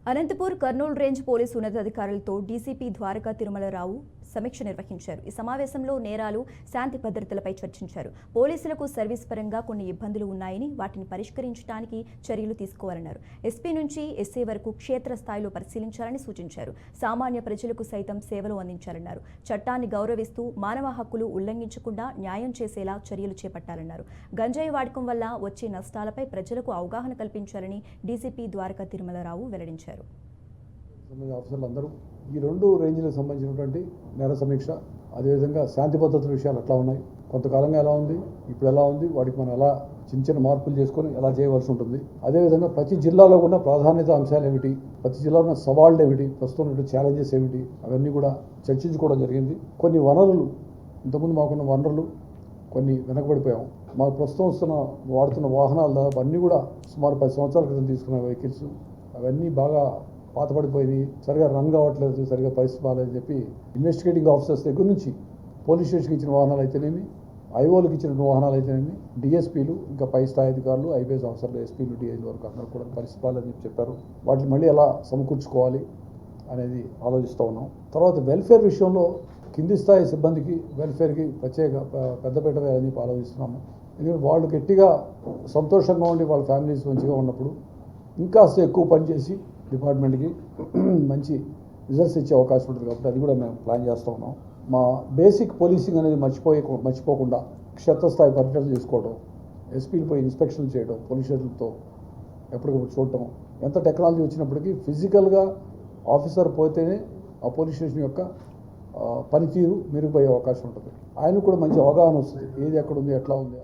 Anantapur Kurnool range police ఉన్నతాధికారులతో DCP Dwaraka Tirumalarao సమీక్ష నిర్వహించారు. ఈ సమావేశంలో నేరాలు, శాంతి భద్రతలపై చర్చించారు. పోలీసులకు సర్వీస్ పరంగా కొన్ని ఇబ్బందులు ఉన్నాయని, వాటిని పరిష్కరించడానికి చర్యలు తీసుకోవాలన్నారు. ఎస్పీ నుంచి ఎస్ఏ వరకు క్షేత్రస్థాయిలో పరిశీలించాలని సూచించారు. సామాన్య ప్రజలకు సైతం సేవలు అందించాలన్నారు. చట్టాన్ని గౌరవిస్తూ మానవ హక్కులు ఉల్లంఘించకుండా న్యాయం చేసేలా చర్యలు చేపట్టాలన్నారు. గంజాయి వాడకం వల్ల వచ్చే నష్టాలపై ప్రజలకు అవగాహన కల్పించాలని డీసీపీ ద్వారకా తిరుమలరావు వెల్లడించారు. ఆఫీసర్లందరూ ఈ రెండు రేంజ్లకు సంబంధించినటువంటి నేర సమీక్ష, అదేవిధంగా శాంతి భద్రతల విషయాలు ఎట్లా ఉన్నాయి, కొంతకాలంగా ఎలా ఉంది, ఇప్పుడు ఎలా ఉంది, వాటికి మనం ఎలా చిన్న చిన్న మార్పులు చేసుకొని ఎలా చేయవలసి ఉంటుంది, అదేవిధంగా ప్రతి జిల్లాలో ఉన్న ప్రాధాన్యత అంశాలు ఏమిటి, ప్రతి జిల్లాలో ఉన్న సవాళ్ళు ఏమిటి, ప్రస్తుతం ఉన్న ఛాలెంజెస్ ఏమిటి, అవన్నీ కూడా చర్చించుకోవడం జరిగింది. కొన్ని వనరులు, ఇంతకుముందు మాకున్న వనరులు కొన్ని వెనకబడిపోయాం. మాకు ప్రస్తుతం వాడుతున్న వాహనాలు దాదాపు అన్నీ కూడా సుమారు 10 సంవత్సరాల క్రితం తీసుకున్న వెహికల్స్, అవన్నీ బాగా పాతపడిపోయి సరిగా రన్ కావట్లేదు, సరిగా పరిస్థితి బాగాలేదని చెప్పి ఇన్వెస్టిగేటింగ్ ఆఫీసర్స్ దగ్గర నుంచి పోలీస్ స్టేషన్కి ఇచ్చిన వాహనాలు అయితేనేమి, ఐఓలకు ఇచ్చిన వాహనాలు అయితేనేమి, డిఎస్పీలు, ఇంకా పై స్థాయి అధికారులు, ఐపీఎస్ ఆఫీసర్లు, ఎస్పీలు, డిఐలు వరకు అందరూ కూడా పరిస్థితి బాగాలేదని చెప్పారు. వాటిని మళ్ళీ ఎలా సమకూర్చుకోవాలి అనేది ఆలోచిస్తూ ఉన్నాం. తర్వాత వెల్ఫేర్ విషయంలో కింది స్థాయి సిబ్బందికి వెల్ఫేర్కి ప్రత్యేక పెద్దపీట వేయాలని చెప్పి ఆలోచిస్తున్నాము. ఎందుకంటే వాళ్ళు గట్టిగా సంతోషంగా ఉండి వాళ్ళ ఫ్యామిలీస్ మంచిగా ఉన్నప్పుడు ఇంకాస్త ఎక్కువ పనిచేసి డిపార్ట్మెంట్కి మంచి రిజల్ట్స్ ఇచ్చే అవకాశం ఉంటుంది. కాబట్టి అది కూడా మేము ప్లాన్ చేస్తూ ఉన్నాం. మా బేసిక్ పోలీసింగ్ అనేది మర్చిపోకుండా క్షేత్రస్థాయి పర్యటన చేసుకోవడం, ఎస్పీలపై ఇన్స్పెక్షన్లు చేయడం, పోలీస్ స్టేషన్లతో ఎప్పటికప్పుడు చూడటం, ఎంత టెక్నాలజీ వచ్చినప్పటికీ ఫిజికల్గా ఆఫీసర్ పోతేనే ఆ పోలీస్ స్టేషన్ యొక్క పనితీరు మెరుగుపోయే అవకాశం ఉంటుంది. ఆయనకు కూడా మంచి అవగాహన వస్తుంది, ఏది ఎక్కడ ఉంది, ఎట్లా ఉంది.